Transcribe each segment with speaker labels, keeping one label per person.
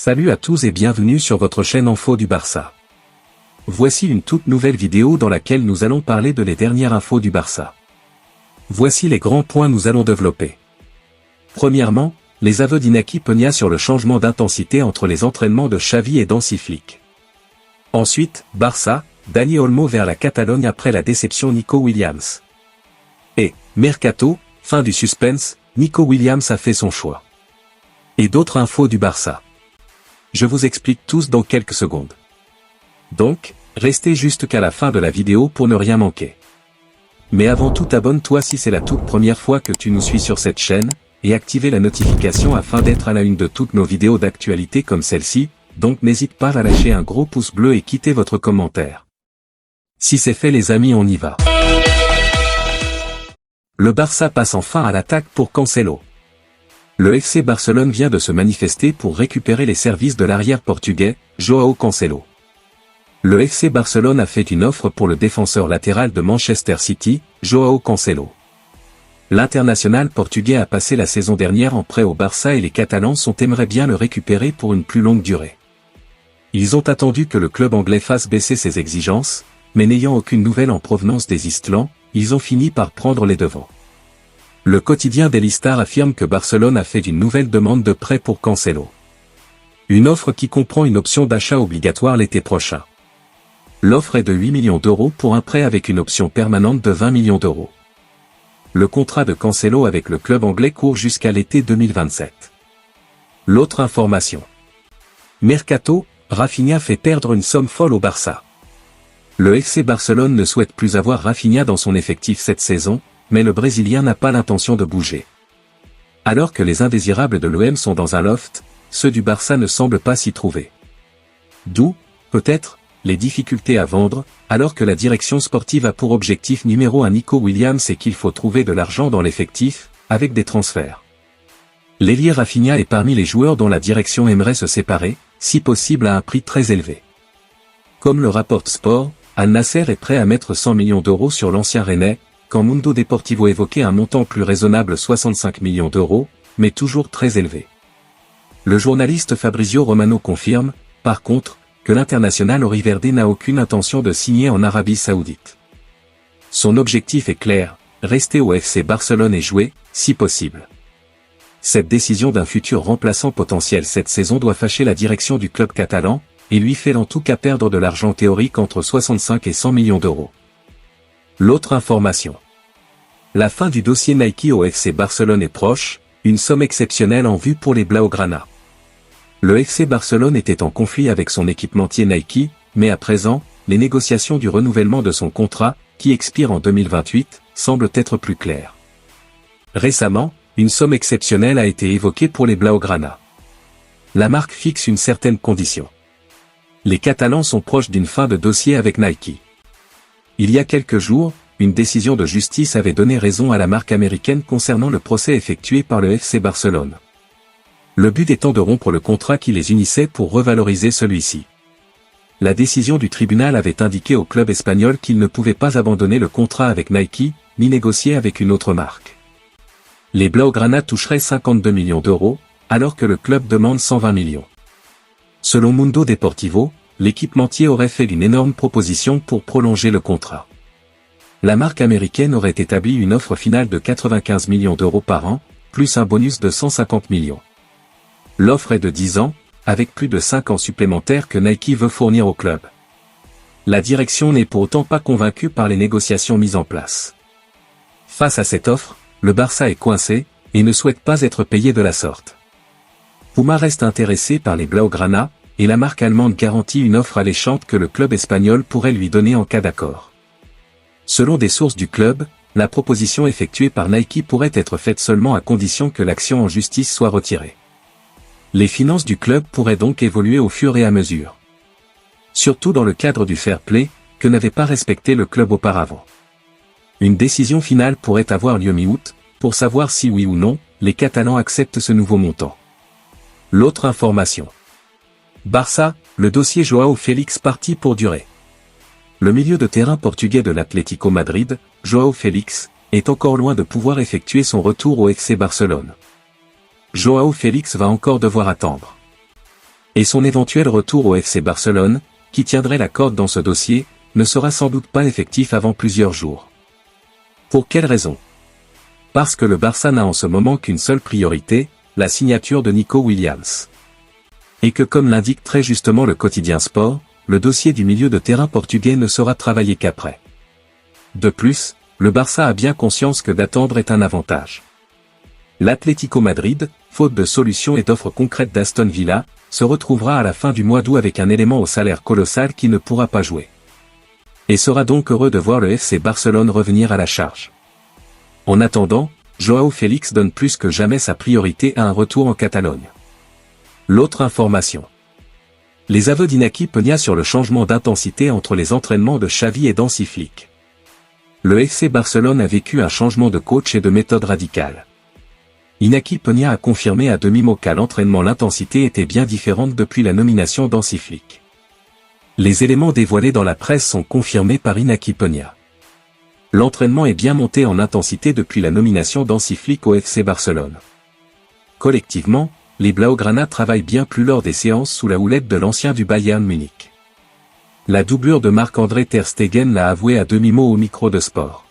Speaker 1: Salut à tous et bienvenue sur votre chaîne Info du Barça. Voici une toute nouvelle vidéo dans laquelle nous allons parler de les dernières infos du Barça. Voici les grands points nous allons développer. Premièrement, les aveux d'Inaki Peña sur le changement d'intensité entre les entraînements de Xavi et d'Hansi Flick. Ensuite, Barça, Dani Olmo vers la Catalogne après la déception Nico Williams. Et, Mercato, fin du suspense, Nico Williams a fait son choix. Et d'autres infos du Barça. Je vous explique tous dans quelques secondes. Donc, restez juste qu'à la fin de la vidéo pour ne rien manquer. Mais avant tout abonne-toi si c'est la toute première fois que tu nous suis sur cette chaîne, et activez la notification afin d'être à la une de toutes nos vidéos d'actualité comme celle-ci, donc n'hésite pas à lâcher un gros pouce bleu et quitter votre commentaire. Si c'est fait les amis, on y va. Le Barça passe enfin à l'attaque pour Cancelo. Le FC Barcelone vient de se manifester pour récupérer les services de l'arrière portugais, Joao Cancelo. Le FC Barcelone a fait une offre pour le défenseur latéral de Manchester City, Joao Cancelo. L'international portugais a passé la saison dernière en prêt au Barça et les Catalans aimeraient bien le récupérer pour une plus longue durée. Ils ont attendu que le club anglais fasse baisser ses exigences, mais n'ayant aucune nouvelle en provenance des Islands, ils ont fini par prendre les devants. Le quotidien Daily Star affirme que Barcelone a fait une nouvelle demande de prêt pour Cancelo. Une offre qui comprend une option d'achat obligatoire l'été prochain. L'offre est de 8 millions d'euros pour un prêt avec une option permanente de 20 millions d'euros. Le contrat de Cancelo avec le club anglais court jusqu'à l'été 2027. L'autre information. Mercato, Rafinha fait perdre une somme folle au Barça. Le FC Barcelone ne souhaite plus avoir Rafinha dans son effectif cette saison, mais le Brésilien n'a pas l'intention de bouger. Alors que les indésirables de l'OM sont dans un loft, ceux du Barça ne semblent pas s'y trouver. D'où, peut-être, les difficultés à vendre, alors que la direction sportive a pour objectif numéro 1 Nico Williams et qu'il faut trouver de l'argent dans l'effectif, avec des transferts. L'ailier Rafinha est parmi les joueurs dont la direction aimerait se séparer, si possible à un prix très élevé. Comme le rapporte Sport, Al Nasser est prêt à mettre 100 millions d'euros sur l'ancien Rennais, quand Mundo Deportivo évoquait un montant plus raisonnable 65 millions d'euros, mais toujours très élevé. Le journaliste Fabrizio Romano confirme, par contre, que l'international Oriverde n'a aucune intention de signer en Arabie Saoudite. Son objectif est clair, rester au FC Barcelone et jouer, si possible. Cette décision d'un futur remplaçant potentiel cette saison doit fâcher la direction du club catalan, et lui fait en tout cas perdre de l'argent théorique entre 65 et 100 millions d'euros. L'autre information. La fin du dossier Nike au FC Barcelone est proche, une somme exceptionnelle en vue pour les Blaugrana. Le FC Barcelone était en conflit avec son équipementier Nike, mais à présent, les négociations du renouvellement de son contrat, qui expire en 2028, semblent être plus claires. Récemment, une somme exceptionnelle a été évoquée pour les Blaugrana. La marque fixe une certaine condition. Les Catalans sont proches d'une fin de dossier avec Nike. Il y a quelques jours, une décision de justice avait donné raison à la marque américaine concernant le procès effectué par le FC Barcelone. Le but étant de rompre le contrat qui les unissait pour revaloriser celui-ci. La décision du tribunal avait indiqué au club espagnol qu'il ne pouvait pas abandonner le contrat avec Nike, ni négocier avec une autre marque. Les Blaugrana toucheraient 52 millions d'euros, alors que le club demande 120 millions. Selon Mundo Deportivo, l'équipementier aurait fait une énorme proposition pour prolonger le contrat. La marque américaine aurait établi une offre finale de 95 millions d'euros par an, plus un bonus de 150 millions. L'offre est de 10 ans, avec plus de 5 ans supplémentaires que Nike veut fournir au club. La direction n'est pour autant pas convaincue par les négociations mises en place. Face à cette offre, le Barça est coincé, et ne souhaite pas être payé de la sorte. Puma reste intéressé par les Blaugrana, et la marque allemande garantit une offre alléchante que le club espagnol pourrait lui donner en cas d'accord. Selon des sources du club, la proposition effectuée par Nike pourrait être faite seulement à condition que l'action en justice soit retirée. Les finances du club pourraient donc évoluer au fur et à mesure. Surtout dans le cadre du fair play, que n'avait pas respecté le club auparavant. Une décision finale pourrait avoir lieu mi-août, pour savoir si oui ou non, les Catalans acceptent ce nouveau montant. L'autre information. Barça, le dossier Joao Félix parti pour durer. Le milieu de terrain portugais de l'Atlético Madrid, Joao Félix, est encore loin de pouvoir effectuer son retour au FC Barcelone. Joao Félix va encore devoir attendre. Et son éventuel retour au FC Barcelone, qui tiendrait la corde dans ce dossier, ne sera sans doute pas effectif avant plusieurs jours. Pour quelle raison? Parce que le Barça n'a en ce moment qu'une seule priorité, la signature de Nico Williams. Et que comme l'indique très justement le quotidien Sport, le dossier du milieu de terrain portugais ne sera travaillé qu'après. De plus, le Barça a bien conscience que d'attendre est un avantage. L'Atlético Madrid, faute de solutions et d'offres concrètes d'Aston Villa, se retrouvera à la fin du mois d'août avec un élément au salaire colossal qui ne pourra pas jouer. Et sera donc heureux de voir le FC Barcelone revenir à la charge. En attendant, Joao Félix donne plus que jamais sa priorité à un retour en Catalogne. L'autre information. Les aveux d'Inaki Peña sur le changement d'intensité entre les entraînements de Xavi et d'Hansi Flick. Le FC Barcelone a vécu un changement de coach et de méthode radicale. Inaki Peña a confirmé à demi-mot qu'à l'entraînement l'intensité était bien différente depuis la nomination d'Hansi Flick. Les éléments dévoilés dans la presse sont confirmés par Inaki Peña. L'entraînement est bien monté en intensité depuis la nomination d'Hansi Flick au FC Barcelone. Collectivement, les Blaugrana travaillent bien plus lors des séances sous la houlette de l'ancien du Bayern Munich. La doublure de Marc-André Ter Stegen l'a avoué à demi-mot au micro de Sport.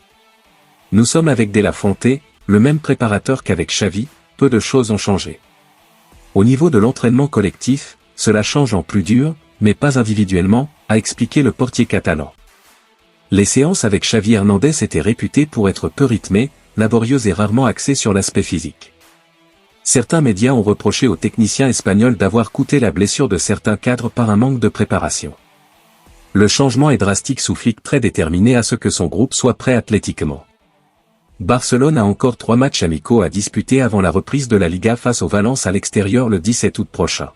Speaker 1: Nous sommes avec De La Fuente, le même préparateur qu'avec Xavi, peu de choses ont changé. Au niveau de l'entraînement collectif, cela change en plus dur, mais pas individuellement, a expliqué le portier catalan. Les séances avec Xavi Hernandez étaient réputées pour être peu rythmées, laborieuses et rarement axées sur l'aspect physique. Certains médias ont reproché au technicien espagnol d'avoir coûté la blessure de certains cadres par un manque de préparation. Le changement est drastique sous Flick, très déterminé à ce que son groupe soit prêt athlétiquement. Barcelone a encore 3 matchs amicaux à disputer avant la reprise de la Liga face au Valence à l'extérieur le 17 août prochain.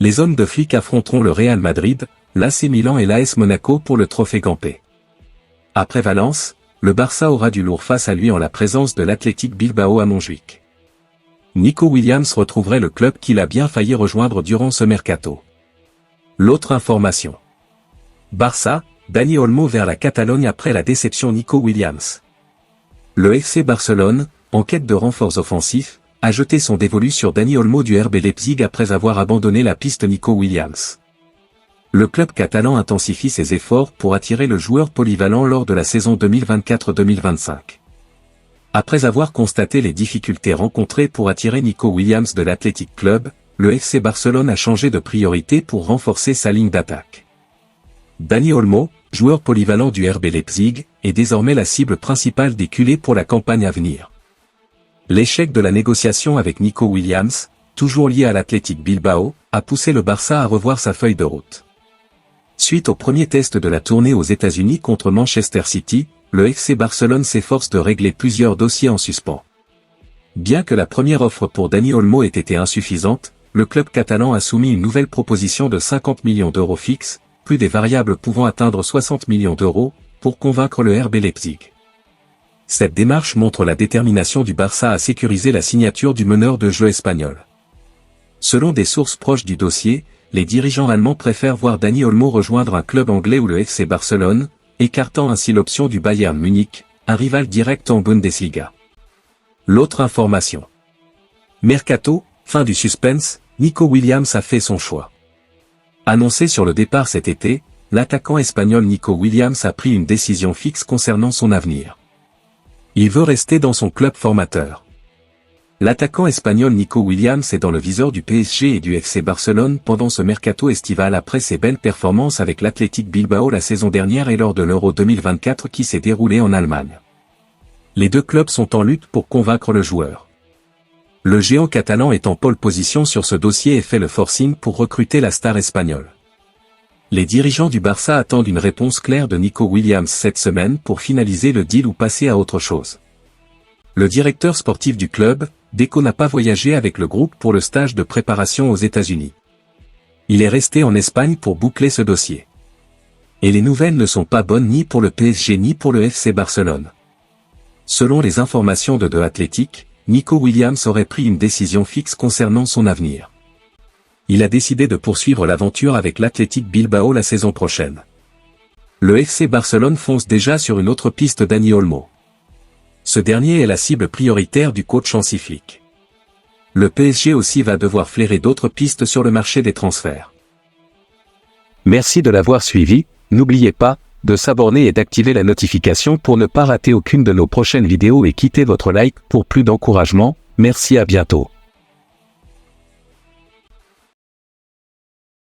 Speaker 1: Les hommes de Flick affronteront le Real Madrid, l'AC Milan et l'AS Monaco pour le trophée Gampé. Après Valence, le Barça aura du lourd face à lui en la présence de l'Athletic Bilbao à Montjuic. Nico Williams retrouverait le club qu'il a bien failli rejoindre durant ce mercato. L'autre information. Barça, Dani Olmo vers la Catalogne après la déception Nico Williams. Le FC Barcelone, en quête de renforts offensifs, a jeté son dévolu sur Dani Olmo du RB Leipzig après avoir abandonné la piste Nico Williams. Le club catalan intensifie ses efforts pour attirer le joueur polyvalent lors de la saison 2024-2025. Après avoir constaté les difficultés rencontrées pour attirer Nico Williams de l'Athletic Club, le FC Barcelone a changé de priorité pour renforcer sa ligne d'attaque. Dani Olmo, joueur polyvalent du RB Leipzig, est désormais la cible principale des culés pour la campagne à venir. L'échec de la négociation avec Nico Williams, toujours lié à l'Athletic Bilbao, a poussé le Barça à revoir sa feuille de route. Suite au premier test de la tournée aux États-Unis contre Manchester City, le FC Barcelone s'efforce de régler plusieurs dossiers en suspens. Bien que la première offre pour Dani Olmo ait été insuffisante, le club catalan a soumis une nouvelle proposition de 50 millions d'euros fixes, plus des variables pouvant atteindre 60 millions d'euros, pour convaincre le RB Leipzig. Cette démarche montre la détermination du Barça à sécuriser la signature du meneur de jeu espagnol. Selon des sources proches du dossier, les dirigeants allemands préfèrent voir Dani Olmo rejoindre un club anglais ou le FC Barcelone, écartant ainsi l'option du Bayern Munich, un rival direct en Bundesliga. L'autre information. Mercato, fin du suspense, Nico Williams a fait son choix. Annoncé sur le départ cet été, l'attaquant espagnol Nico Williams a pris une décision fixe concernant son avenir. Il veut rester dans son club formateur. L'attaquant espagnol Nico Williams est dans le viseur du PSG et du FC Barcelone pendant ce mercato estival après ses belles performances avec l'Athletic Bilbao la saison dernière et lors de l'Euro 2024 qui s'est déroulé en Allemagne. Les deux clubs sont en lutte pour convaincre le joueur. Le géant catalan est en pole position sur ce dossier et fait le forcing pour recruter la star espagnole. Les dirigeants du Barça attendent une réponse claire de Nico Williams cette semaine pour finaliser le deal ou passer à autre chose. Le directeur sportif du club, Deco, n'a pas voyagé avec le groupe pour le stage de préparation aux États-Unis. Il est resté en Espagne pour boucler ce dossier. Et les nouvelles ne sont pas bonnes ni pour le PSG ni pour le FC Barcelone. Selon les informations de The Athletic, Nico Williams aurait pris une décision fixe concernant son avenir. Il a décidé de poursuivre l'aventure avec l'Athletic Bilbao la saison prochaine. Le FC Barcelone fonce déjà sur une autre piste, Dani Olmo. Ce dernier est la cible prioritaire du coach Hansi Flick. le PSG aussi va devoir flairer d'autres pistes sur le marché des transferts.
Speaker 2: Merci de l'avoir suivi, n'oubliez pas de s'abonner et d'activer la notification pour ne pas rater aucune de nos prochaines vidéos et quittez votre like pour plus d'encouragement. Merci, à bientôt.